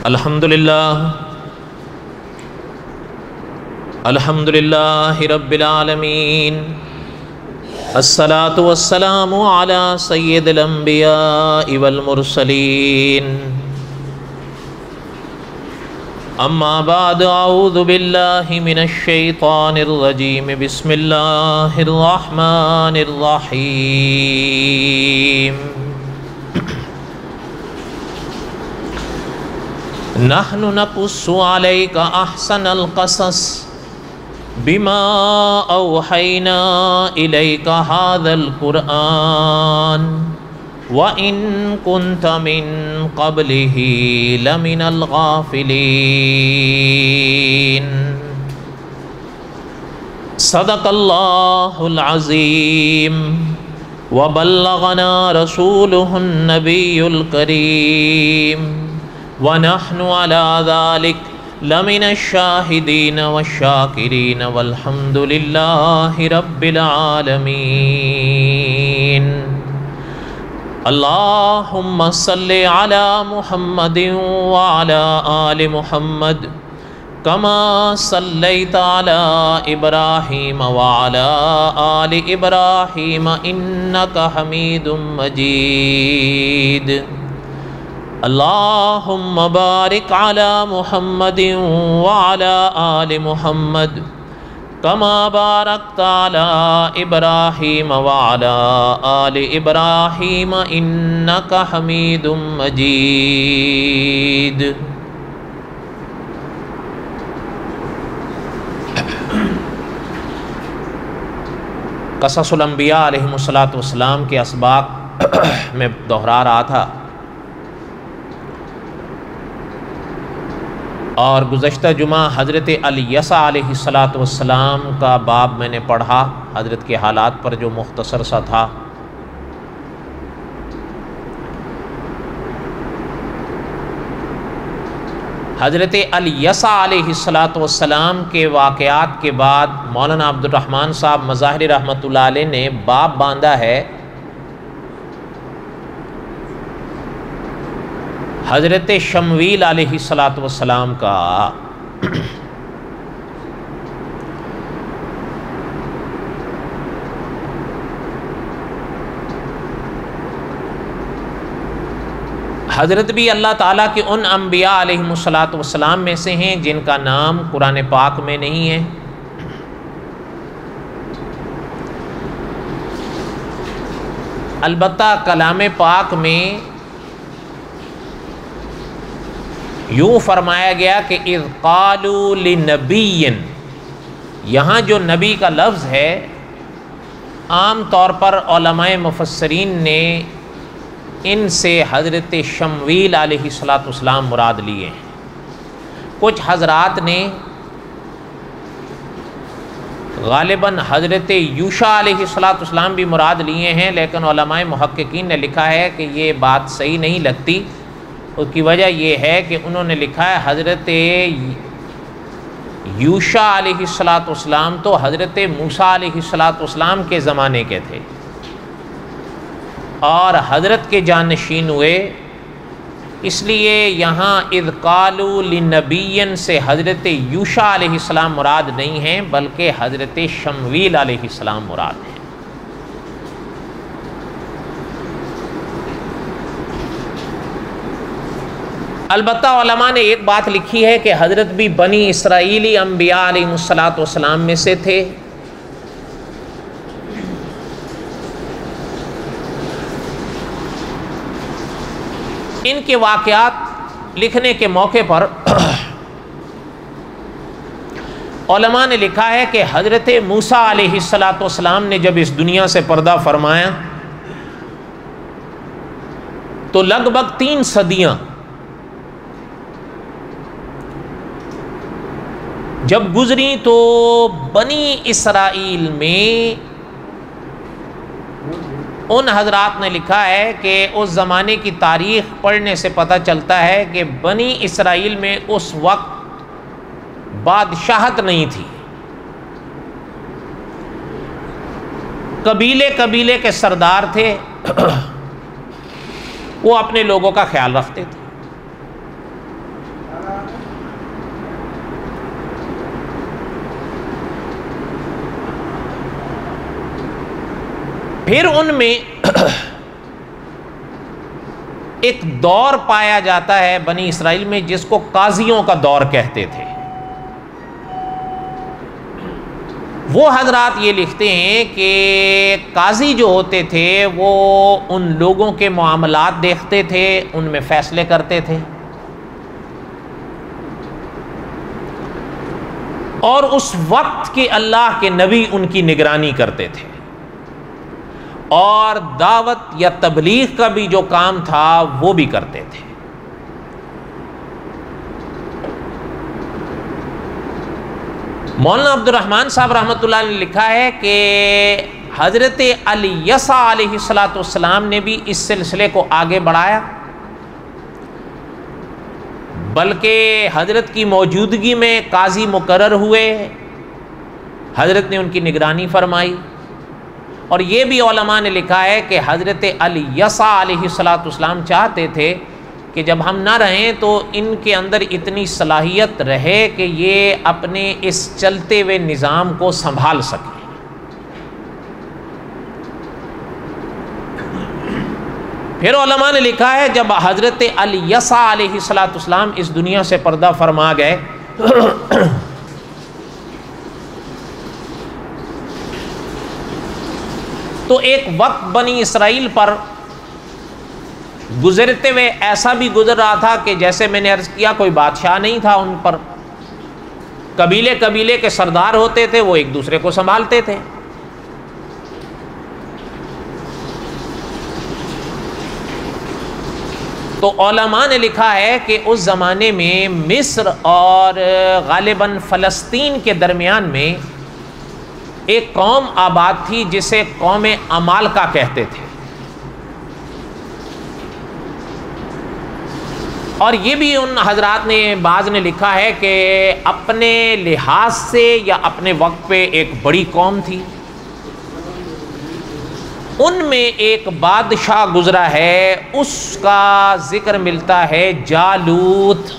الحمدللہ رب العالمین، الصلاۃ والسلام علی سید الانبیاء والمرسلین، اما بعد، اعوذ باللہ من الشیطان الرجیم، بسم اللہ الرحمن الرحیم۔ نحن نقص علیک احسن القصص بما اوحینا الیک ھذا القرآن وَإِن كُنْتَ مِن قَبْلِهِ لَمِنَ الْغَافِلِينَ۔ صدق اللہ العظیم وبلغنا رسولہ النبی الکریم ونحن علی ذلک لمن الشاہدین والشاکرین والحمد للہ رب العالمین۔ اللہم صلی علی محمد وعلی آل محمد کما صلیت علی ابراہیم وعلی آل ابراہیم انک حمید مجید۔ اللہم بارک علی محمد وعلی آل محمد کما بارکت علی ابراہیم وعلی آل ابراہیم انک حمید مجید۔ قصص الانبیاء علیہم السلام کے اسباق میں دہرا رہا تھا، اور گزشتہ جمعہ حضرت الیسع علیہ السلام کا باب میں نے پڑھا، حضرت کے حالات پر جو مختصر سا تھا۔ حضرت الیسع علیہ السلام کے واقعات کے بعد مولانا عبد الرحمن صاحب مظاہری رحمۃ اللہ علیہ نے باب باندھا ہے حضرت شمویل علیہ السلام کا۔ حضرت بھی اللہ تعالیٰ کے ان انبیاء علیہم السلام میں سے ہیں جن کا نام قرآن پاک میں نہیں ہے، البتہ کلام پاک میں یوں فرمایا گیا کہ اذ قالوا لنبی، یہاں جو نبی کا لفظ ہے عام طور پر علماء مفسرین نے ان سے حضرت شمویل علیہ السلام مراد لیے ہیں۔ کچھ حضرات نے غالباً حضرت یوشع علیہ السلام بھی مراد لیے ہیں، لیکن علماء محققین نے لکھا ہے کہ یہ بات صحیح نہیں لگتی۔ اس کی وجہ یہ ہے کہ انہوں نے لکھا ہے حضرت یوشع علیہ السلام تو حضرت موسیٰ علیہ السلام کے زمانے کے تھے اور حضرت کے جانشین ہوئے، اس لیے یہاں اذ قالوا لنبی سے حضرت یوشع علیہ السلام مراد نہیں ہیں بلکہ حضرت شمویل علیہ السلام مراد ہیں۔ البتہ علماء نے ایک بات لکھی ہے کہ حضرت بھی بنی اسرائیلی انبیاء علیہ السلام میں سے تھے، ان کے واقعات لکھنے کے موقع پر علماء نے لکھا ہے کہ حضرت موسیٰ علیہ السلام نے جب اس دنیا سے پردہ فرمایا تو لگ بھگ 3 صدیاں جب گزری تو بنی اسرائیل میں ان حضرات نے لکھا ہے کہ اس زمانے کی تاریخ پڑھنے سے پتہ چلتا ہے کہ بنی اسرائیل میں اس وقت بادشاہت نہیں تھی، قبیلے قبیلے کے سردار تھے، وہ اپنے لوگوں کا خیال رکھتے تھے۔ پھر ان میں ایک دور پایا جاتا ہے بنی اسرائیل میں جس کو قاضیوں کا دور کہتے تھے. وہ حضرات یہ لکھتے ہیں کہ قاضی جو ہوتے تھے وہ ان لوگوں کے معاملات دیکھتے تھے، ان میں فیصلے کرتے تھے، اور اس وقت کے اللہ کے نبی ان کی نگرانی کرتے تھے، اور دعوت یا تبلیغ کا بھی جو کام تھا وہ بھی کرتے تھے. مولانا عبد الرحمن صاحب رحمۃ اللہ نے لکھا ہے کہ حضرت علیہ علیہ السلام نے بھی اس سلسلے کو آگے بڑھایا، بلکہ حضرت کی موجودگی میں قاضی مقرر ہوئے، حضرت نے ان کی نگرانی فرمائی. اور یہ بھی علماء نے لکھا ہے کہ حضرت علیہ علیہ السلام چاہتے تھے کہ جب ہم نہ رہیں تو ان کے اندر اتنی صلاحیت رہے کہ یہ اپنے اس چلتے ہوئے نظام کو سنبھال سکیں. پھر علماء نے لکھا ہے جب حضرت علیہ علیہ السلام اس دنیا سے پردہ فرما گئے تو ایک وقت بنی اسرائیل پر گزرتے ہوئے ایسا بھی گزر رہا تھا کہ جیسے میں نے عرض کیا کوئی بادشاہ نہیں تھا ان پر، قبیلے قبیلے کے سردار ہوتے تھے، وہ ایک دوسرے کو سنبھالتے تھے. تو علماء نے لکھا ہے کہ اس زمانے میں مصر اور غالباً فلسطین کے درمیان میں ایک قوم آباد تھی جسے قوم عمالقہ کہتے تھے. اور یہ بھی ان حضرات نے بعض نے لکھا ہے کہ اپنے لحاظ سے یا اپنے وقت پہ ایک بڑی قوم تھی. ان میں ایک بادشاہ گزرا ہے، اس کا ذکر ملتا ہے جالوت.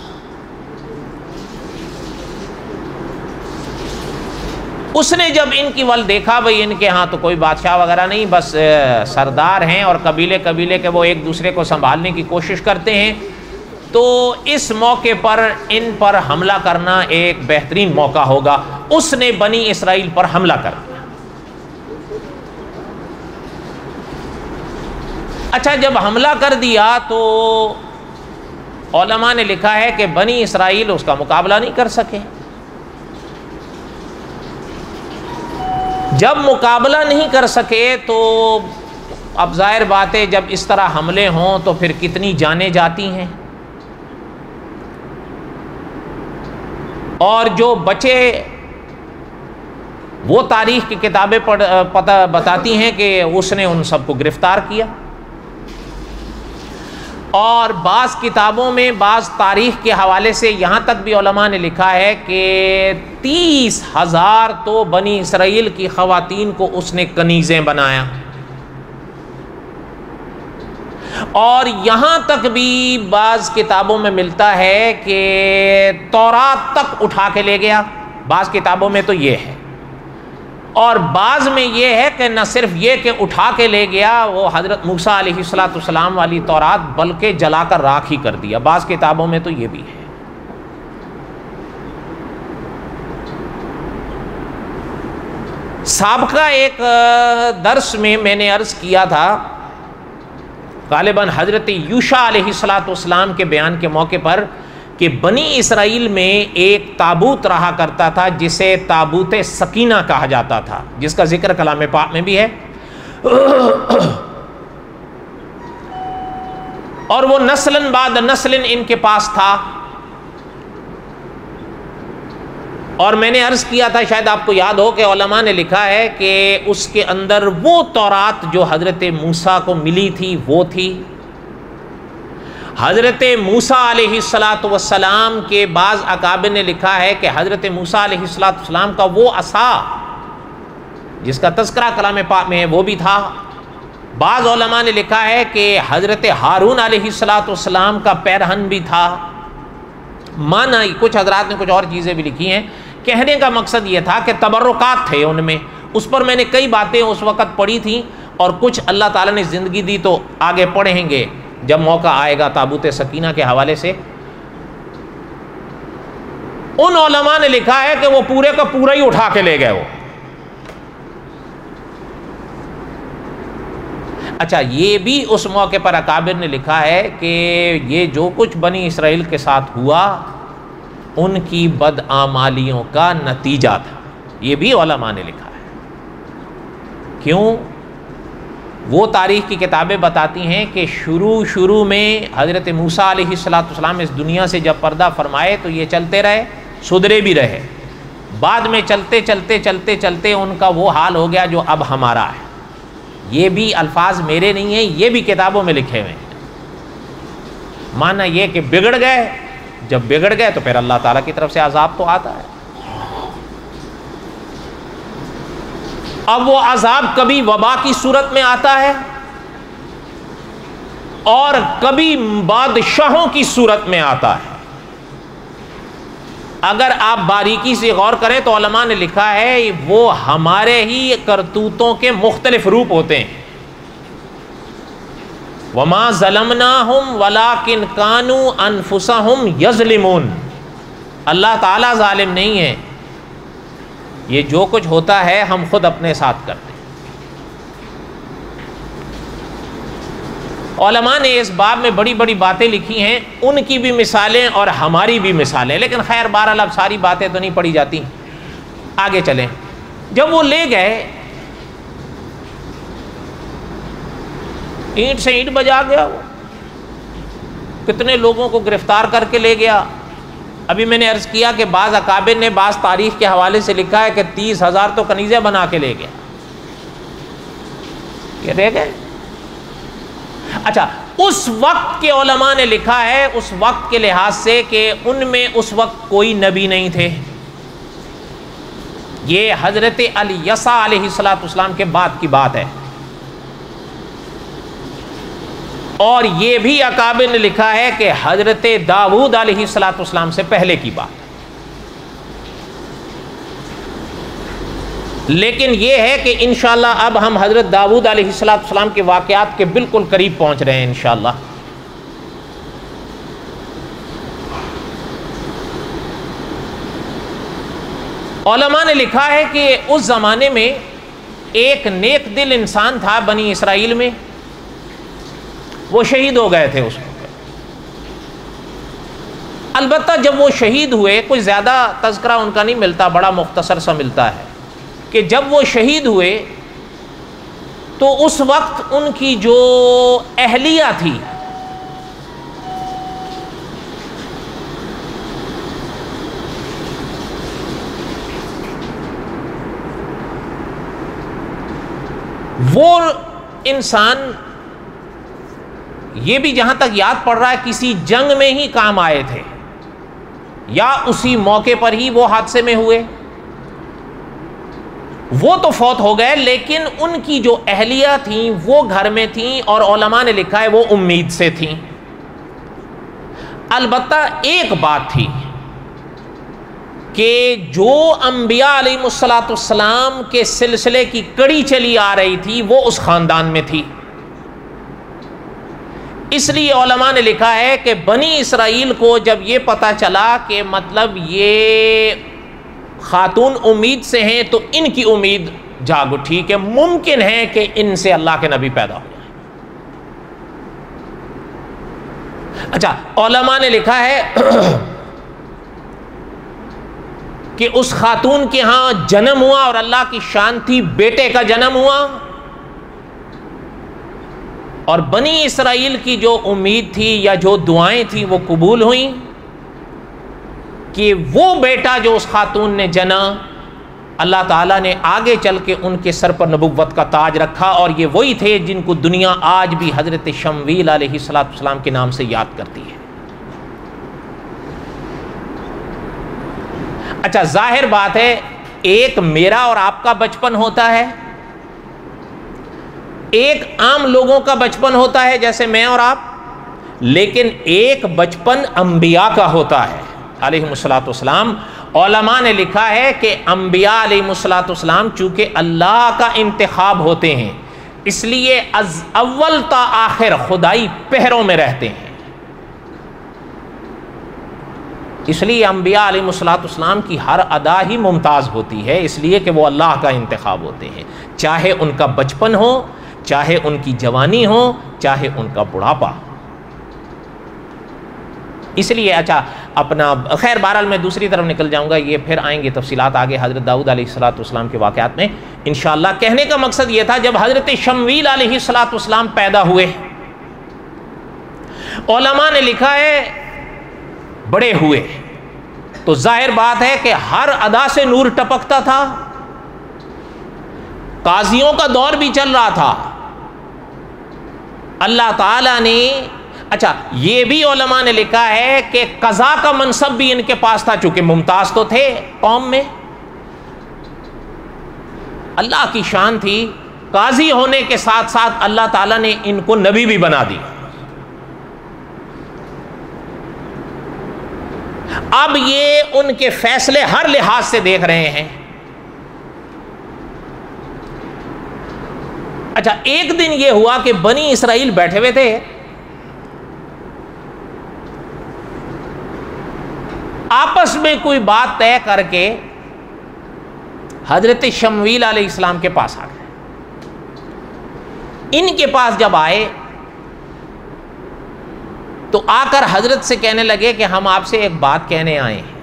اس نے جب ان کی ول دیکھا بھئی ان کے ہاں تو کوئی بادشاہ وغیرہ نہیں، بس سردار ہیں اور قبیلے قبیلے کے وہ ایک دوسرے کو سنبھالنے کی کوشش کرتے ہیں، تو اس موقع پر ان پر حملہ کرنا ایک بہترین موقع ہوگا. اس نے بنی اسرائیل پر حملہ کر دیا. اچھا، جب حملہ کر دیا تو علماء نے لکھا ہے کہ بنی اسرائیل اس کا مقابلہ نہیں کر سکے. جب مقابلہ نہیں کر سکے تو اب ظاہر بات ہے جب اس طرح حملے ہوں تو پھر کتنی جانیں جاتی ہیں. اور جو بچے وہ تاریخ کی کتابیں بتاتی ہیں کہ اس نے ان سب کو گرفتار کیا. اور بعض کتابوں میں بعض تاریخ کے حوالے سے یہاں تک بھی علماء نے لکھا ہے کہ 30,000 تو بنی اسرائیل کی خواتین کو اس نے کنیزیں بنایا. اور یہاں تک بھی بعض کتابوں میں ملتا ہے کہ تورات تک اٹھا کے لے گیا. بعض کتابوں میں تو یہ ہے، اور بعض میں یہ ہے کہ نہ صرف یہ کہ اٹھا کے لے گیا وہ حضرت موسیٰ علیہ السلام والی تورات، بلکہ جلا کر راکھ ہی کر دیا. بعض کتابوں میں تو یہ بھی ہے. سابقہ ایک درس میں نے عرض کیا تھا، غالباً حضرت یوشع علیہ السلام کے بیان کے موقع پر، کہ بنی اسرائیل میں ایک تابوت رہا کرتا تھا جسے تابوت سکینہ کہا جاتا تھا، جس کا ذکر کلام پاک میں بھی ہے. اور وہ نسلاً بعد نسلاً ان کے پاس تھا. اور میں نے عرض کیا تھا، شاید آپ کو یاد ہو، کہ علماء نے لکھا ہے کہ اس کے اندر وہ تورات جو حضرت موسیٰ کو ملی تھی وہ تھی. حضرت موسیٰ علیہ السلام کے بعض اکابر نے لکھا ہے کہ حضرت موسیٰ علیہ السلام کا وہ عصا جس کا تذکرہ کلام پاک میں ہے وہ بھی تھا. بعض علماء نے لکھا ہے کہ حضرت ہارون علیہ السلام کا پیرہن بھی تھا. مانا کچھ حضرات نے کچھ اور چیزیں بھی لکھی ہیں. کہنے کا مقصد یہ تھا کہ تبرکات تھے ان میں. اس پر میں نے کئی باتیں اس وقت پڑھی تھیں. اور کچھ اللہ تعالیٰ نے زندگی دی تو آگے پڑھیں گے جب موقع آئے گا تابوت سکینہ کے حوالے سے. ان علماء نے لکھا ہے کہ وہ پورے کا پورا ہی اٹھا کے لے گئے وہ. اچھا یہ بھی اس موقع پر اکابر نے لکھا ہے کہ یہ جو کچھ بنی اسرائیل کے ساتھ ہوا ان کی بدعمالیوں کا نتیجہ تھا. یہ بھی علماء نے لکھا ہے. کیوں؟ وہ تاریخ کی کتابیں بتاتی ہیں کہ شروع میں حضرت موسیٰ علیہ السلام اس دنیا سے جب پردہ فرمائے تو یہ چلتے رہے، سدھرے بھی رہے. بعد میں چلتے چلتے چلتے چلتے ان کا وہ حال ہو گیا جو اب ہمارا ہے. یہ بھی الفاظ میرے نہیں ہیں، یہ بھی کتابوں میں لکھے ہوئے ہیں. مانا یہ کہ بگڑ گئے، جب بگڑ گئے تو پھر اللہ تعالیٰ کی طرف سے عذاب تو آتا ہے. اب وہ عذاب کبھی وبا کی صورت میں آتا ہے اور کبھی بادشاہوں کی صورت میں آتا ہے. اگر آپ باریکی سے غور کریں تو علماء نے لکھا ہے وہ ہمارے ہی کرتوتوں کے مختلف روپ ہوتے ہیں. وَمَا ظَلَمْنَاهُمْ وَلَٰكِنْ كَانُوا أَنفُسَهُمْ يَظْلِمُونَ. اللہ تعالیٰ ظالم نہیں ہے، یہ جو کچھ ہوتا ہے ہم خود اپنے ساتھ کرتے ہیں. علماء نے اس باب میں بڑی بڑی باتیں لکھی ہیں، ان کی بھی مثالیں اور ہماری بھی مثالیں، لیکن خیر بہرحال اب ساری باتیں تو نہیں پڑھی جاتی. آگے چلیں. جب وہ لے گئے اینٹ سے اینٹ بجا گیا، وہ کتنے لوگوں کو گرفتار کر کے لے گیا. ابھی میں نے عرض کیا کہ بعض اکابر نے بعض تاریخ کے حوالے سے لکھا ہے کہ 30,000 تو کنیزیں بنا کے لے گیا. یہ رہ گئے. اچھا اس وقت کے علماء نے لکھا ہے اس وقت کے لحاظ سے کہ ان میں اس وقت کوئی نبی نہیں تھے. یہ حضرت الیسع علیہ السلام کے بعد کی بات ہے. اور یہ بھی اکابر نے لکھا ہے کہ حضرت داؤد علیہ السلام سے پہلے کی بات. لیکن یہ ہے کہ انشاءاللہ اب ہم حضرت داؤد علیہ السلام کے واقعات کے بالکل قریب پہنچ رہے ہیں انشاءاللہ. علماء نے لکھا ہے کہ اس زمانے میں ایک نیک دل انسان تھا بنی اسرائیل میں، وہ شہید ہو گئے تھے اس وقت. البتہ جب وہ شہید ہوئے کوئی زیادہ تذکرہ ان کا نہیں ملتا، بڑا مختصر سا ملتا ہے کہ جب وہ شہید ہوئے تو اس وقت ان کی جو اہلیہ تھی وہ انسان، یہ بھی جہاں تک یاد پڑ رہا ہے کسی جنگ میں ہی کام آئے تھے یا اسی موقع پر ہی وہ حادثے میں ہوئے. وہ تو فوت ہو گئے لیکن ان کی جو اہلیہ تھیں وہ گھر میں تھیں اور علماء نے لکھا ہے وہ امید سے تھیں. البتہ ایک بات تھی کہ جو انبیاء علیہ السلام کے سلسلے کی کڑی چلی آ رہی تھی وہ اس خاندان میں تھی. اس لیے علماء نے لکھا ہے کہ بنی اسرائیل کو جب یہ پتہ چلا کہ مطلب یہ خاتون امید سے ہیں تو ان کی امید جاگ اٹھی کہ ممکن ہے کہ ان سے اللہ کے نبی پیدا ہو جائے. اچھا علماء نے لکھا ہے کہ اس خاتون کے ہاں جنم ہوا اور اللہ کی شان تھی، بیٹے کا جنم ہوا اور بنی اسرائیل کی جو امید تھی یا جو دعائیں تھیں وہ قبول ہوئیں کہ وہ بیٹا جو اس خاتون نے جنا اللہ تعالیٰ نے آگے چل کے ان کے سر پر نبوت کا تاج رکھا اور یہ وہی تھے جن کو دنیا آج بھی حضرت شمویل علیہ السلام کے نام سے یاد کرتی ہے. اچھا ظاہر بات ہے ایک میرا اور آپ کا بچپن ہوتا ہے، ایک عام لوگوں کا بچپن ہوتا ہے جیسے میں اور آپ، لیکن ایک بچپن انبیاء کا ہوتا ہے علیہ السلام. علماء نے لکھا ہے کہ انبیاء علیہ السلام چونکہ اللہ کا انتخاب ہوتے ہیں اس لیے از اول تا آخر خدائی پہروں میں رہتے ہیں. اس لیے انبیاء علیہ الصلوۃ والسلام کی ہر ادا ہی ممتاز ہوتی ہے، اس لیے کہ وہ اللہ کا انتخاب ہوتے ہیں، چاہے ان کا بچپن ہو، چاہے ان کی جوانی ہو، چاہے ان کا بڑھاپا. اس لیے اچھا اپنا خیر بہرحال میں دوسری طرف نکل جاؤں گا، یہ پھر آئیں گے تفصیلات آگے حضرت داؤد علیہ الصلوۃ والسلام کے واقعات میں انشاءاللہ. کہنے کا مقصد یہ تھا جب حضرت شمویل علیہ الصلوۃ والسلام پیدا ہوئے، علماء نے لکھا ہے بڑے ہوئے تو ظاہر بات ہے کہ ہر ادا سے نور ٹپکتا تھا. قاضیوں کا دور بھی چل رہا تھا. اللہ تعالیٰ نے اچھا یہ بھی علماء نے لکھا ہے کہ قضا کا منصب بھی ان کے پاس تھا، چونکہ ممتاز تو تھے قوم میں. اللہ کی شان تھی، قاضی ہونے کے ساتھ ساتھ اللہ تعالیٰ نے ان کو نبی بھی بنا دی. اب یہ ان کے فیصلے ہر لحاظ سے دیکھ رہے ہیں. اچھا ایک دن یہ ہوا کہ بنی اسرائیل بیٹھے ہوئے تھے، آپس میں کوئی بات طے کر کے حضرت شمویل علیہ السلام کے پاس آ گئے. ان کے پاس جب آئے تو آ کر حضرت سے کہنے لگے کہ ہم آپ سے ایک بات کہنے آئے ہیں.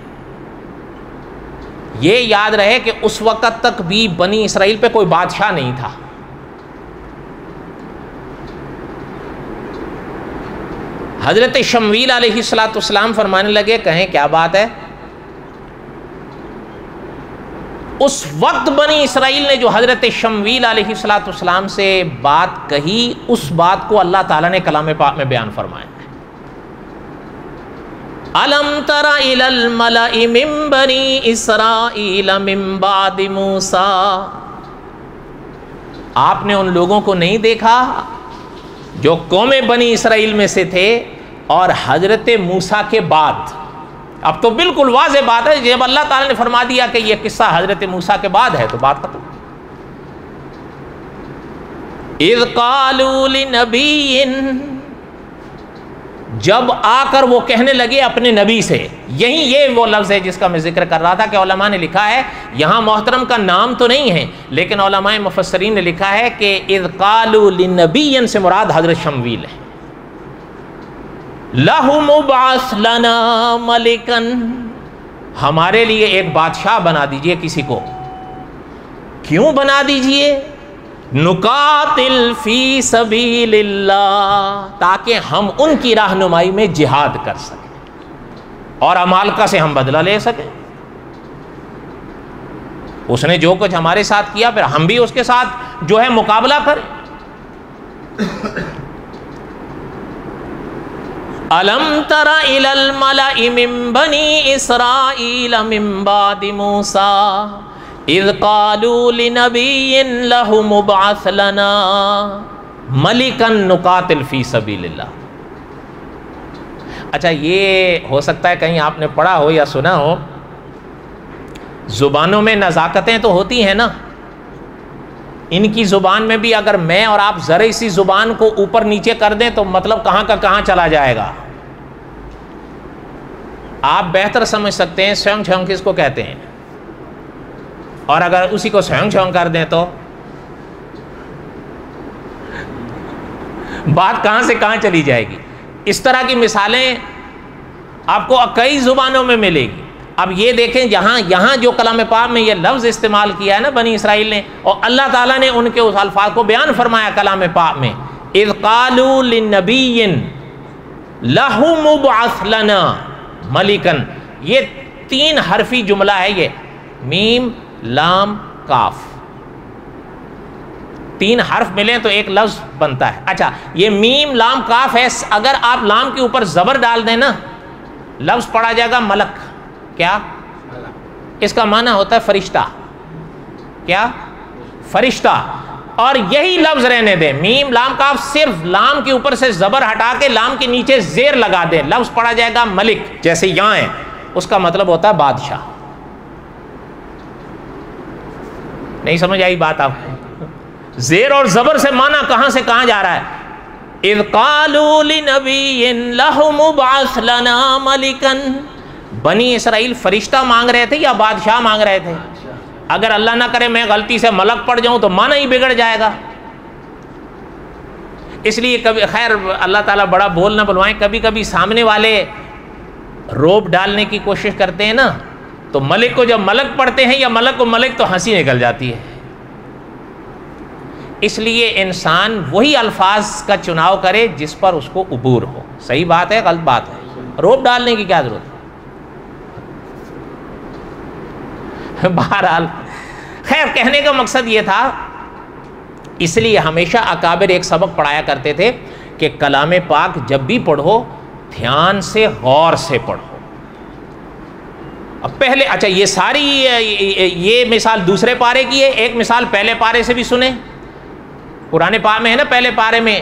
یہ یاد رہے کہ اس وقت تک بھی بنی اسرائیل پہ کوئی بادشاہ نہیں تھا. حضرت شمویل علیہ الصلوۃ والسلام فرمانے لگے کہیں کیا بات ہے. اس وقت بنی اسرائیل نے جو حضرت شمویل علیہ الصلوۃ والسلام سے بات کہی، اس بات کو اللہ تعالیٰ نے کلام پاک میں بیان فرمایا. الم تر الی الملأ من بنی اسرائیل من بعد موسیٰ، آپ نے ان لوگوں کو نہیں دیکھا جو قوم بنی اسرائیل میں سے تھے اور حضرت موسیٰ کے بعد. اب تو بالکل واضح بات ہے، جب اللہ تعالیٰ نے فرما دیا کہ یہ قصہ حضرت موسیٰ کے بعد ہے تو بات ختم. اذ قالوا لنبی، جب آ کر وہ کہنے لگے اپنے نبی سے. یہی یہ وہ لفظ ہے جس کا میں ذکر کر رہا تھا کہ علماء نے لکھا ہے، یہاں محترم کا نام تو نہیں ہے لیکن علماء مفسرین نے لکھا ہے کہ اذ قالوا لنبی سے مراد حضرت شمویل ہے. لَهُ مُبْعَثْ لَنَا مَلِكًا، ہمارے لیے ایک بادشاہ بنا دیجئے کسی کو. کیوں بنا دیجئے؟ نقاتل فی سبیل اللہ، تاکہ ہم ان کی رہنمائی میں جہاد کر سکیں اور عمالقہ سے ہم بدلہ لے سکیں. اس نے جو کچھ ہمارے ساتھ کیا پھر ہم بھی اس کے ساتھ جو ہے مقابلہ کریں. الم تر الی الملأ من بنی اسرائیل من بعد موسیٰ اذ قالوا لنبی لہ مبعث لنا ملکا نقاتل فی سبیل اللہ. اچھا یہ ہو سکتا ہے کہیں آپ نے پڑھا ہو یا سنا ہو، زبانوں میں نزاکتیں تو ہوتی ہیں نا. ان کی زبان میں بھی اگر میں اور آپ ذرا سی زبان کو اوپر نیچے کر دیں تو مطلب کہاں کا کہاں چلا جائے گا. آپ بہتر سمجھ سکتے ہیں سیونگ چھونگ کس کو کہتے ہیں، اور اگر اسی کو سیونگ چھونگ کر دیں تو بات کہاں سے کہاں چلی جائے گی. اس طرح کی مثالیں آپ کو کئی زبانوں میں ملے گی. اب یہ دیکھیں یہاں جو کلام پاک میں یہ لفظ استعمال کیا ہے نا بنی اسرائیل نے، اور اللہ تعالیٰ نے ان کے اس الفاظ کو بیان فرمایا کلام پاک میں. اذ قالوا لنبی لہ مبعث لنا ملکا، یہ 3 حرفی جملہ ہے. یہ میم لام کاف 3 حرف ملیں تو ایک لفظ بنتا ہے. اچھا یہ میم لام کاف ہے، اگر آپ لام کے اوپر زبر ڈال دیں نا لفظ پڑھا جائے گا ملک. کیا اس کا معنی ہوتا ہے فرشتہ. کیا؟ فرشتہ. اور یہی لفظ رہنے دیں، میم لام کاف، صرف لام کے اوپر سے زبر ہٹا کے لام کے نیچے زیر لگا دیں، لفظ پڑھا جائے گا ملک. جیسے یہاں ہے اس کا مطلب ہوتا ہے بادشاہ. نہیں سمجھ آئی بات آپ کو؟ زیر اور زبر سے معنی کہاں سے کہاں جا رہا ہے؟ اذ قالوا لنبی لہ مبعث لنا ملکا، بنی اسرائیل فرشتہ مانگ رہے تھے یا بادشاہ مانگ رہے تھے؟ اگر اللہ نہ کرے میں غلطی سے ملک پڑ جاؤں تو معنی ہی بگڑ جائے گا. اس لیے کبھی خیر اللہ تعالیٰ بڑا بول نہ بلوائیں، کبھی کبھی سامنے والے روب ڈالنے کی کوشش کرتے ہیں نا، تو ملک کو جب ملک پڑھتے ہیں یا ملک کو ملک تو ہنسی نکل جاتی ہے. اس لیے انسان وہی الفاظ کا چناؤ کرے جس پر اس کو عبور ہو. صحیح بات ہے غلط بات ہے، روب ڈالنے کی کیا ضرورت ہے. بہرحال خیر کہنے کا مقصد یہ تھا، اس لیے ہمیشہ اکابر ایک سبق پڑھایا کرتے تھے کہ کلام پاک جب بھی پڑھو دھیان سے غور سے پڑھو. اب پہلے اچھا یہ ساری یہ مثال دوسرے پارے کی ہے، ایک مثال پہلے پارے سے بھی سنیں. قرآن پاک میں ہے نا پہلے پارے میں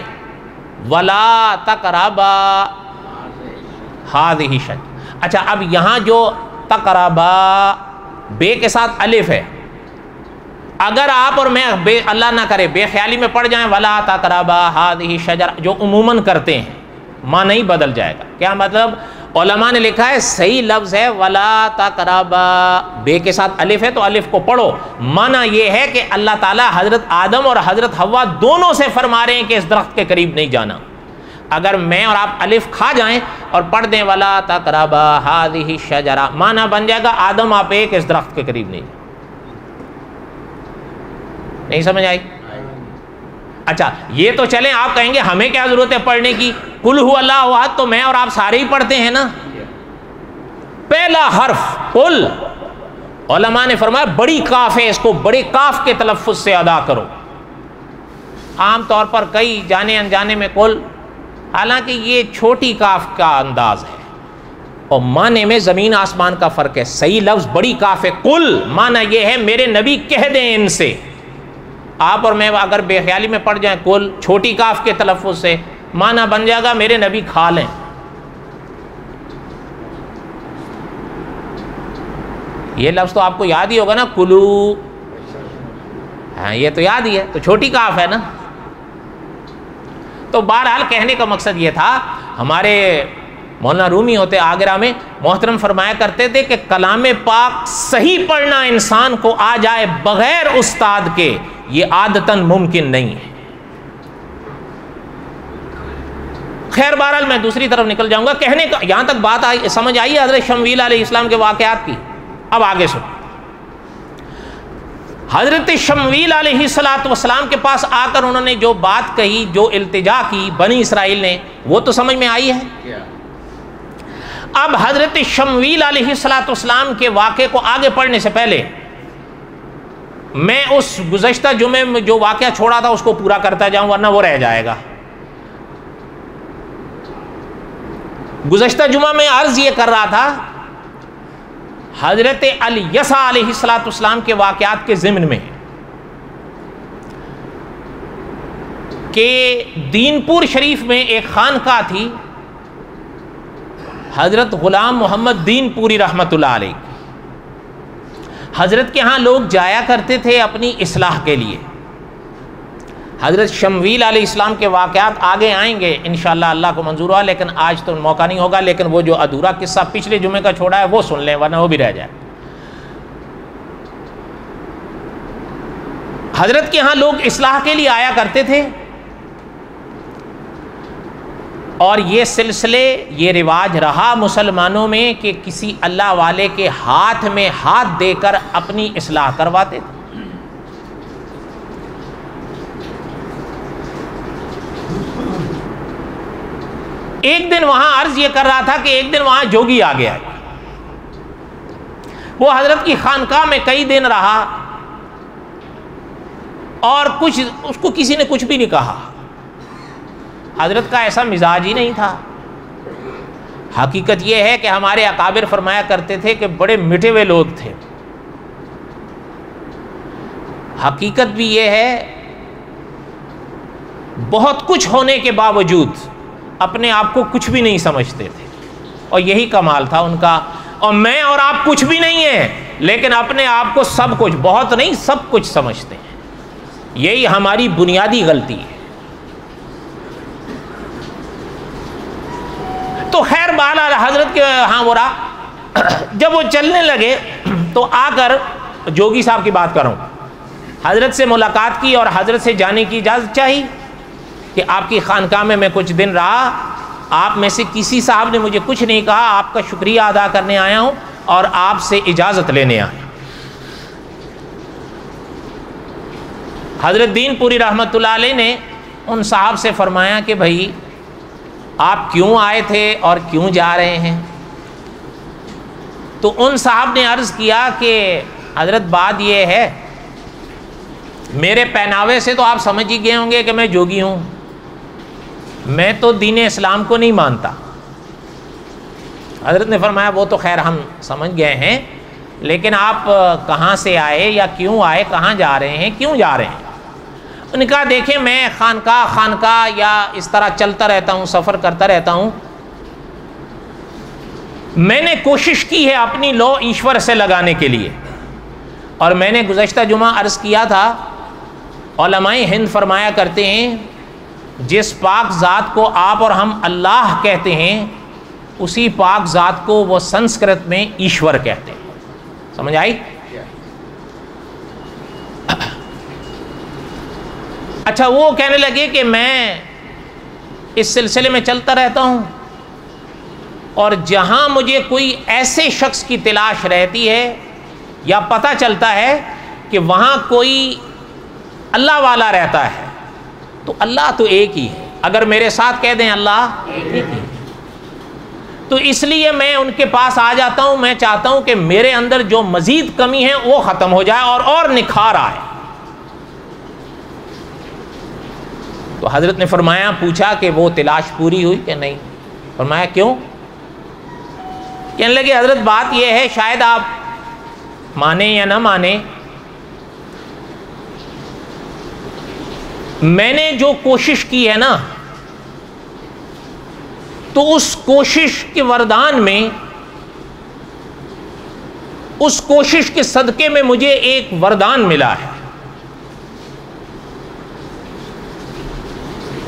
وَلَا تَقْرَبَا هَذِهِ الشَّجَرَةَ. اچھا اب یہاں جو تقربا بے کے ساتھ الف ہے، اگر آپ اور میں اللہ نہ کرے بے خیالی میں پڑھ جائیں وَلَا تَقْرَبَا هَذِهِ الشَّجَرَةَ، جو عموماً کرتے ہیں، معنی نہیں بدل جائے گا. کیا مطلب؟ علماء نے لکھا ہے صحیح لفظ ہے وَلَا تَقْرَبَا، بے کے ساتھ الف ہے تو الف کو پڑھو. معنی یہ ہے کہ اللہ تعالیٰ حضرت آدم اور حضرت حوا دونوں سے فرما رہے ہیں کہ اس درخت کے قریب نہیں جانا. اگر میں اور آپ الف کھا جائیں اور پڑھ دیں وَلَا تَقْرَبَا هَذِهِ الشَّجَرَةَ، معنی بن جائے گا آدم آپ ایک اس درخت کے قریب نہیں. نہیں سمجھ آئی؟ اچھا یہ تو چلیں آپ کہیں گے ہمیں کیا ضرورت ہے پڑھنے کی، قل هو اللہ احد تو میں اور آپ سارے ہی پڑھتے ہیں نا. پہلا حرف قل، علماء نے فرمایا بڑی کاف ہے، اس کو بڑے کاف کے تلفظ سے ادا کرو. عام طور پر کئی جانے انجانے میں قل، حالانکہ یہ چھوٹی کاف کا انداز ہے اور معنی میں زمین آسمان کا فرق ہے. صحیح لفظ بڑی کاف ہے قل، معنی یہ ہے میرے نبی کہہ دیں ان سے. آپ اور میں اگر بے خیالی میں پڑھ جائیں قل چھوٹی کاف کے تلفظ سے، معنی بن جائے گا میرے نبی کھا لیں. یہ لفظ تو آپ کو یاد ہی ہوگا نا، کلو، ہاں یہ تو یاد ہی ہے، تو چھوٹی کاف ہے نا. تو بہرحال کہنے کا مقصد یہ تھا، ہمارے مولانا رومی ہوتے آگرہ میں محترم فرمایا کرتے تھے کہ کلام پاک صحیح پڑھنا انسان کو آ جائے بغیر استاد کے، یہ عادتاً ممکن نہیں ہے. خیر بہرحال میں دوسری طرف نکل جاؤں گا. کہنے کا یہاں تک بات آئی، سمجھ آئی حضرت شمویل علیہ السلام کے واقعات کی. اب آگے سن. حضرت شمویل علیہ السلام کے پاس آ کر انہوں نے جو بات کہی، جو التجا کی بنی اسرائیل نے، وہ تو سمجھ میں آئی ہے. اب حضرت شمویل علیہ السلام کے واقعے کو آگے پڑھنے سے پہلے میں اس گزشتہ جمعے میں جو واقعہ چھوڑا تھا اس کو پورا کرتا جاؤں ورنہ وہ رہ جائے گا. گزشتہ جمعہ میں عرض یہ کر رہا تھا حضرت الیسع علیہ السلام کے واقعات کے ضمن میں کہ دین پور شریف میں ایک خانقاہ تھی، حضرت غلام محمد دین پوری رحمۃ اللہ علیہ. حضرت کے ہاں لوگ جایا کرتے تھے اپنی اصلاح کے لیے. حضرت شمویل علیہ السلام کے واقعات آگے آئیں گے انشاءاللہ اللہ کو منظور ہوا، لیکن آج تو موقع نہیں ہوگا. لیکن وہ جو ادھورا قصہ پچھلے جمعے کا چھوڑا ہے وہ سن لیں ورنہ وہ بھی رہ جائے. حضرت کے ہاں لوگ اصلاح کے لیے آیا کرتے تھے اور یہ سلسلے یہ رواج رہا مسلمانوں میں کہ کسی اللہ والے کے ہاتھ میں ہاتھ دے کر اپنی اصلاح کرواتے تھے. ایک دن وہاں عرض یہ کر رہا تھا کہ ایک دن وہاں جوگی آ گیا. وہ حضرت کی خانقاہ میں کئی دن رہا اور کچھ اس کو کسی نے کچھ بھی نہیں کہا. حضرت کا ایسا مزاج ہی نہیں تھا. حقیقت یہ ہے کہ ہمارے اکابر فرمایا کرتے تھے کہ بڑے مٹے ہوئے لوگ تھے. حقیقت بھی یہ ہے بہت کچھ ہونے کے باوجود اپنے آپ کو کچھ بھی نہیں سمجھتے تھے اور یہی کمال تھا ان کا. اور میں اور آپ کچھ بھی نہیں ہیں لیکن اپنے آپ کو سب کچھ، بہت نہیں سب کچھ سمجھتے ہیں. یہی ہماری بنیادی غلطی ہے. تو خیر بہرحال حضرت کے ہاں وہ رہا. جب وہ چلنے لگے تو آ کر جوگی صاحب کی بات کروں، حضرت سے ملاقات کی اور حضرت سے جانے کی اجازت چاہی کہ آپ کی خانقاہ میں کچھ دن رہا، آپ میں سے کسی صاحب نے مجھے کچھ نہیں کہا، آپ کا شکریہ ادا کرنے آیا ہوں اور آپ سے اجازت لینے آیا. حضرت دین پوری رحمۃ اللہ علیہ نے ان صاحب سے فرمایا کہ بھائی آپ کیوں آئے تھے اور کیوں جا رہے ہیں؟ تو ان صاحب نے عرض کیا کہ حضرت بات یہ ہے، میرے پہناوے سے تو آپ سمجھ ہی گئے ہوں گے کہ میں جوگی ہوں، میں تو دین اسلام کو نہیں مانتا. حضرت نے فرمایا وہ تو خیر ہم سمجھ گئے ہیں، لیکن آپ کہاں سے آئے یا کیوں آئے، کہاں جا رہے ہیں، کیوں جا رہے ہیں؟ انہوں نے کہا دیکھیں میں خانقاہ یا اس طرح چلتا رہتا ہوں، سفر کرتا رہتا ہوں. میں نے کوشش کی ہے اپنی لو ایشور سے لگانے کے لیے، اور میں نے گزشتہ جمعہ عرض کیا تھا علماء ہند فرمایا کرتے ہیں جس پاک ذات کو آپ اور ہم اللہ کہتے ہیں اسی پاک ذات کو وہ سنسکرت میں ایشور کہتے ہیں. سمجھ آئی؟ اچھا وہ کہنے لگے کہ میں اس سلسلے میں چلتا رہتا ہوں اور جہاں مجھے کوئی ایسے شخص کی تلاش رہتی ہے یا پتہ چلتا ہے کہ وہاں کوئی اللہ والا رہتا ہے تو اللہ تو ایک ہی ہے، اگر میرے ساتھ کہہ دیں اللہ ایک ہی ہے، تو اس لیے میں ان کے پاس آ جاتا ہوں. میں چاہتا ہوں کہ میرے اندر جو مزید کمی ہے وہ ختم ہو جائے اور نکھار آئے. تو حضرت نے فرمایا، پوچھا کہ وہ تلاش پوری ہوئی کہ نہیں؟ فرمایا کیوں؟ کہنے لگے حضرت بات یہ ہے، شاید آپ مانیں یا نہ مانیں، میں نے جو کوشش کی ہے نا تو اس کوشش کے وردان میں، اس کوشش کے صدقے میں مجھے ایک وردان ملا ہے.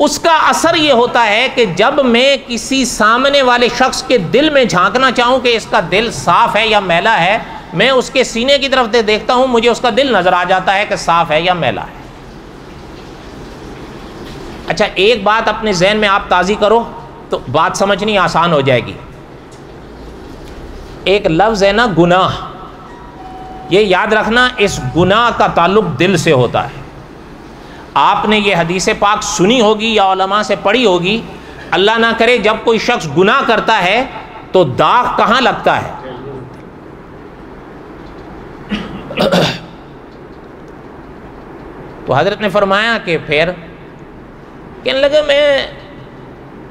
اس کا اثر یہ ہوتا ہے کہ جب میں کسی سامنے والے شخص کے دل میں جھانکنا چاہوں کہ اس کا دل صاف ہے یا میلا ہے، میں اس کے سینے کی طرف دیکھتا ہوں، مجھے اس کا دل نظر آ جاتا ہے کہ صاف ہے یا میلا ہے. اچھا ایک بات اپنے ذہن میں آپ تازی کرو تو بات سمجھنی آسان ہو جائے گی. ایک لفظ ہے نا گناہ، یہ یاد رکھنا اس گناہ کا تعلق دل سے ہوتا ہے. آپ نے یہ حدیث پاک سنی ہوگی یا علماء سے پڑھی ہوگی، اللہ نہ کرے جب کوئی شخص گناہ کرتا ہے تو داغ کہاں لگتا ہے؟ تو حضرت نے فرمایا کہ پھر کہنے لگے میں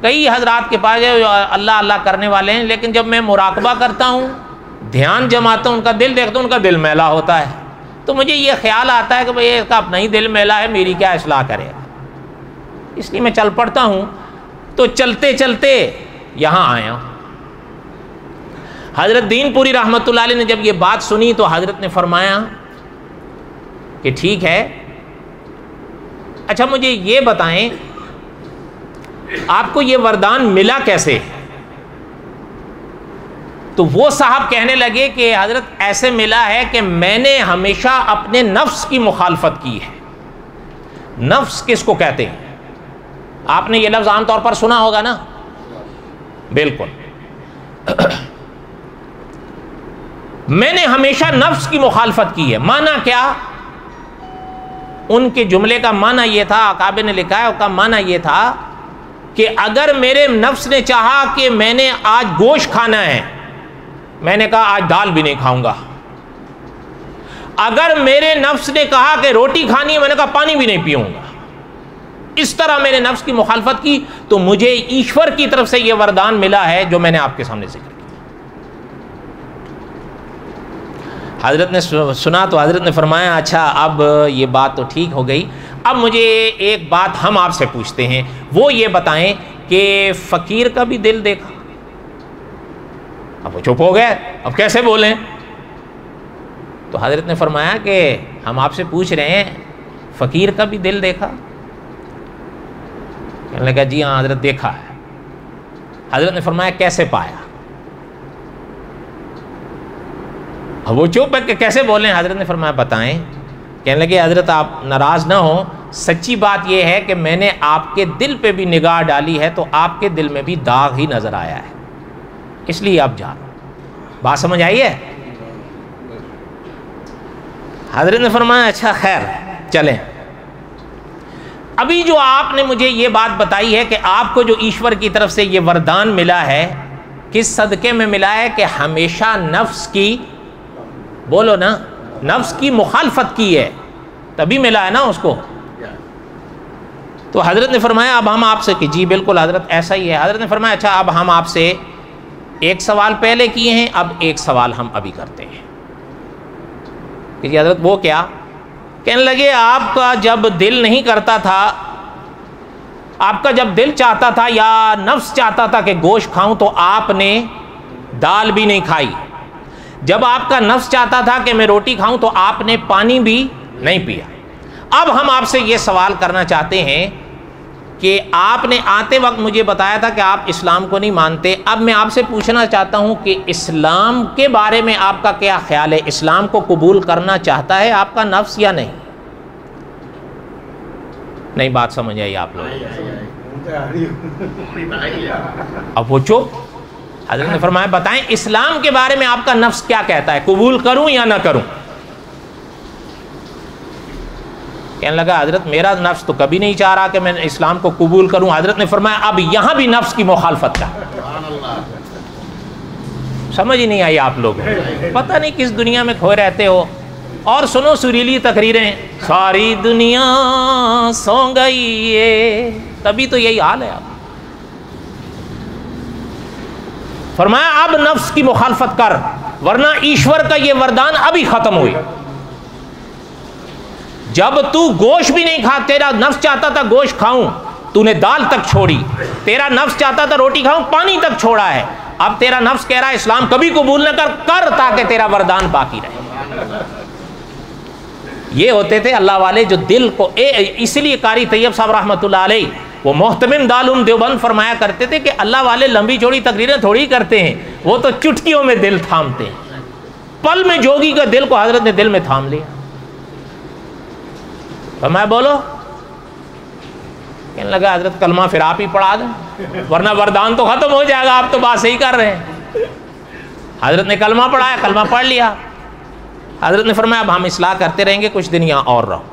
کئی حضرات کے پاس اللہ اللہ کرنے والے ہیں، لیکن جب میں مراقبہ کرتا ہوں، دھیان جماتا ہوں، ان کا دل دیکھتا ہوں، ان کا دل میلا ہوتا ہے، تو مجھے یہ خیال آتا ہے کہ بھئی اس کا اپنا ہی دل میلا ہے، میری کیا اصلاح کرے گا. اس لیے میں چل پڑتا ہوں. تو چلتے چلتے یہاں آیا ہوں. حضرت دین پوری رحمۃ اللہ علیہ نے جب یہ بات سنی تو حضرت نے فرمایا کہ ٹھیک ہے، اچھا مجھے یہ بتائیں آپ کو یہ وردان ملا کیسے؟ تو وہ صاحب کہنے لگے کہ حضرت ایسے ملا ہے کہ میں نے ہمیشہ اپنے نفس کی مخالفت کی ہے. نفس کس کو کہتے ہیں؟ آپ نے یہ لفظ عام طور پر سنا ہوگا نا؟ بالکل. میں نے ہمیشہ نفس کی مخالفت کی ہے. معنی کیا؟ ان کے جملے کا معنی یہ تھا، اکابر نے لکھا ہے، اس کا معنی یہ تھا کہ اگر میرے نفس نے چاہا کہ میں نے آج گوشت کھانا ہے، میں نے کہا آج دال بھی نہیں کھاؤں گا. اگر میرے نفس نے کہا کہ روٹی کھانی ہے، میں نے کہا پانی بھی نہیں پیوں گا. اس طرح میرے نفس کی مخالفت کی تو مجھے ایشور کی طرف سے یہ وردان ملا ہے جو میں نے آپ کے سامنے ذکر کیا. حضرت نے سنا تو حضرت نے فرمایا اچھا اب یہ بات تو ٹھیک ہو گئی، اب مجھے ایک بات ہم آپ سے پوچھتے ہیں، وہ یہ بتائیں کہ فقیر کا بھی دل دیکھا؟ اب وہ چپ ہو گئے، اب کیسے بولیں؟ تو حضرت نے فرمایا کہ ہم آپ سے پوچھ رہے ہیں فقیر کا بھی دل دیکھا؟ کہنے لگا جی ہاں حضرت دیکھا ہے۔ حضرت نے فرمایا کیسے پایا؟ اب وہ چپ ہے کہ کیسے بولیں؟ حضرت نے فرمایا بتائیں۔ کہنے لگے حضرت آپ ناراض نہ ہوں، سچی بات یہ ہے کہ میں نے آپ کے دل پہ بھی نگاہ ڈالی ہے تو آپ کے دل میں بھی داغ ہی نظر آیا ہے، اس لیے آپ جا رہے ہیں۔ بات سمجھ آئی ہے؟ حضرت نے فرمایا اچھا خیر چلیں۔ ابھی جو آپ نے مجھے یہ بات بتائی ہے کہ آپ کو جو ایشور کی طرف سے یہ وردان ملا ہے، کس صدقے میں ملا ہے؟ کہ ہمیشہ نفس کی، بولو نا، نفس کی مخالفت کی ہے، تبھی ملا ہے نا اس کو۔ تو حضرت نے فرمایا اب ہم آپ سے، کہ جی بالکل حضرت ایسا ہی ہے۔ حضرت نے فرمایا اچھا اب ہم آپ سے ایک سوال پہلے کیے ہیں، اب ایک سوال ہم ابھی کرتے ہیں۔ کہ جی حضرت وہ کیا؟ کہنے لگے آپ کا جب دل نہیں کرتا تھا، آپ کا جب دل چاہتا تھا یا نفس چاہتا تھا کہ گوشت کھاؤں تو آپ نے دال بھی نہیں کھائی، جب آپ کا نفس چاہتا تھا کہ میں روٹی کھاؤں تو آپ نے پانی بھی نہیں پیا۔ اب ہم آپ سے یہ سوال کرنا چاہتے ہیں کہ آپ نے آتے وقت مجھے بتایا تھا کہ آپ اسلام کو نہیں مانتے، اب میں آپ سے پوچھنا چاہتا ہوں کہ اسلام کے بارے میں آپ کا کیا خیال ہے؟ اسلام کو قبول کرنا چاہتا ہے آپ کا نفس یا نہیں؟ نہیں بات سمجھ آئی آپ لوگ؟ اب وہ چپ۔ حضرت نے فرمایا بتائیں اسلام کے بارے میں آپ کا نفس کیا کہتا ہے، قبول کروں یا نہ کروں؟ کہنے لگا حضرت میرا نفس تو کبھی نہیں چاہ رہا کہ میں اسلام کو قبول کروں۔ حضرت نے فرمایا اب یہاں بھی نفس کی مخالفت کا۔ سمجھ ہی نہیں آئی آپ لوگ، پتہ نہیں کس دنیا میں کھوئے رہتے ہو۔ اور سنو سریلی تقریریں، ساری دنیا سو گئی ہے، تبھی تو یہی حال ہے۔ آپ فرمایا اب نفس کی مخالفت کر، ورنہ ایشور کا یہ وردان ابھی ختم ہوئی۔ جب تو گوشت بھی نہیں کھا، تیرا نفس چاہتا تھا گوشت کھاؤں، تو نے دال تک چھوڑی، تیرا نفس چاہتا تھا روٹی کھاؤں، پانی تک چھوڑا ہے، اب تیرا نفس کہہ رہا ہے اسلام کبھی قبول نہ کر تاکہ تیرا وردان باقی رہے۔ یہ ہوتے تھے اللہ والے جو دل کو، اسی لیے قاری طیب صاحب رحمۃ اللہ علیہ وہ محتمم دارالعلوم دیوبند فرمایا کرتے تھے کہ اللہ والے لمبی چوڑی تقریریں تھوڑی کرتے ہیں، وہ تو چٹکیوں میں دل تھامتے ہیں۔ پل میں جوگی کا دل کو حضرت نے دل میں تھام لیا۔ فرمایا بولو۔ کہنے لگا حضرت کلمہ پھر آپ ہی پڑھا دیں، ورنہ وردان تو ختم ہو جائے گا، آپ تو بات صحیح کر رہے ہیں۔ حضرت نے کلمہ پڑھایا، کلمہ پڑھ لیا۔ حضرت نے فرمایا اب ہم اصلاح کرتے رہیں گے، کچھ دن یہاں اور رہو۔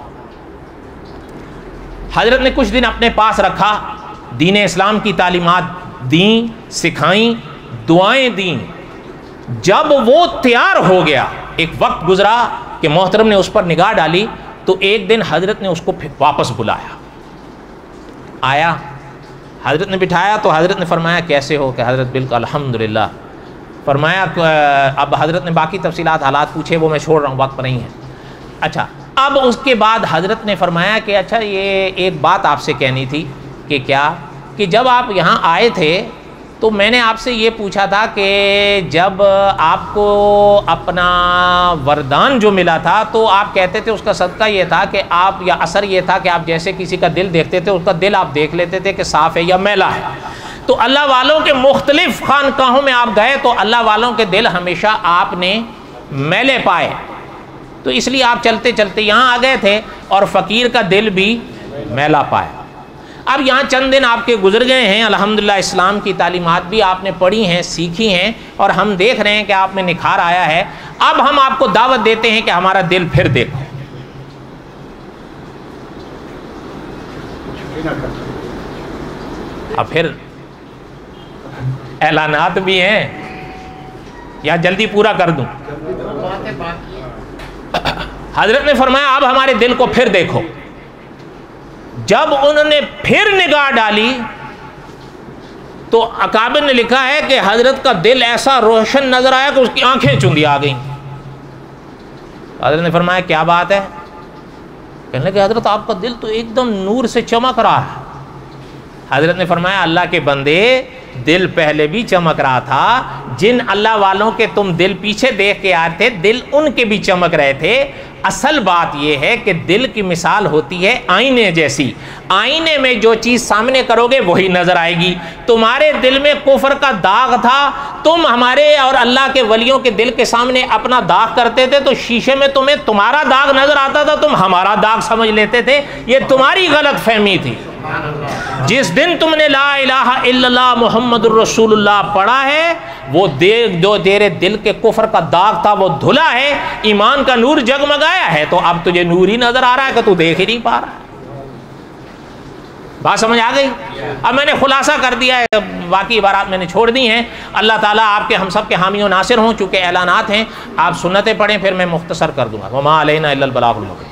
حضرت نے کچھ دن اپنے پاس رکھا، دین اسلام کی تعلیمات دیں، سکھائیں، دعائیں دیں۔ جب وہ تیار ہو گیا، ایک وقت گزرا کہ محترم نے اس پر نگاہ ڈالی، تو ایک دن حضرت نے اس کو پھر واپس بلایا۔ آیا، حضرت نے بٹھایا تو حضرت نے فرمایا کیسے ہو؟ کہ حضرت بالکل الحمدللہ۔ فرمایا اب حضرت نے باقی تفصیلات حالات پوچھے، وہ میں چھوڑ رہا ہوں، وقت پر نہیں ہے۔ اچھا، اب اس کے بعد حضرت نے فرمایا کہ اچھا یہ ایک بات آپ سے کہنی تھی۔ کہ کیا؟ کہ جب آپ یہاں آئے تھے تو میں نے آپ سے یہ پوچھا تھا کہ جب آپ کو اپنا وردان جو ملا تھا تو آپ کہتے تھے اس کا صدقہ یہ تھا کہ آپ، یا اثر یہ تھا کہ آپ جیسے کسی کا دل دیکھتے تھے، اس کا دل آپ دیکھ لیتے تھے کہ صاف ہے یا میلا ہے۔ تو اللہ والوں کے مختلف خانقاہوں میں آپ گئے تو اللہ والوں کے دل ہمیشہ آپ نے میلے پائے، تو اس لیے آپ چلتے چلتے یہاں آ گئے تھے اور فقیر کا دل بھی میلا پایا۔ اب یہاں چند دن آپ کے گزر گئے ہیں، الحمدللہ اسلام کی تعلیمات بھی آپ نے پڑھی ہیں، سیکھی ہیں، اور ہم دیکھ رہے ہیں کہ آپ میں نکھار آیا ہے۔ اب ہم آپ کو دعوت دیتے ہیں کہ ہمارا دل پھر دیکھو۔ اب پھر اعلانات بھی ہیں یا جلدی پورا کر دوں؟ حضرت نے فرمایا اب ہمارے دل کو پھر دیکھو۔ جب انہوں نے پھر نگاہ ڈالی تو اکابر نے لکھا ہے کہ حضرت کا دل ایسا روشن نظر آیا کہ اس کی آنکھیں چندی آ گئیں۔ حضرت نے فرمایا کیا بات ہے؟ کہنے لگے حضرت آپ کا دل تو ایک دم نور سے چمک رہا ہے۔ حضرت نے فرمایا اللہ کے بندے، دل پہلے بھی چمک رہا تھا، جن اللہ والوں کے تم دل پیچھے دیکھ کے آئے تھے دل ان کے بھی چمک رہے تھے، اصل بات یہ ہے کہ دل کی مثال ہوتی ہے آئینے جیسی. آئینے میں جو چیز سامنے کرو گے وہی نظر آئے گی. تمہارے دل میں کفر کا داغ تھا, تم ہمارے اور اللہ کے ولیوں کے دل کے سامنے اپنا داغ کرتے تھے تو شیشے میں تمہیں تمہارا داغ نظر آتا تھا, تم ہمارا داغ سمجھ لیتے تھے. یہ تمہاری غلط فہمی تھی. جس دن تم نے لا الہ الا اللہ محمد الرسول اللہ پڑھا ہے, وہ جو تیرے دل کے کفر کا داغ تھا وہ دھلا ہے, ایمان کا نور جگمگایا ہے, تو اب تجھے نور ہی نظر آ رہا ہے کہ تو دیکھ ہی نہیں پا رہا ہے. بات سمجھ آ گئی؟ اب میں نے خلاصہ کر دیا ہے, باقی عبارات میں نے چھوڑ دی ہیں. اللہ تعالیٰ آپ کے ہم سب کے حامی و ناصر ہوں. چونکہ اعلانات ہیں, آپ سنتیں پڑھیں, پھر میں مختصر کر دوں گا. وما علینا الا البلاغ المبین.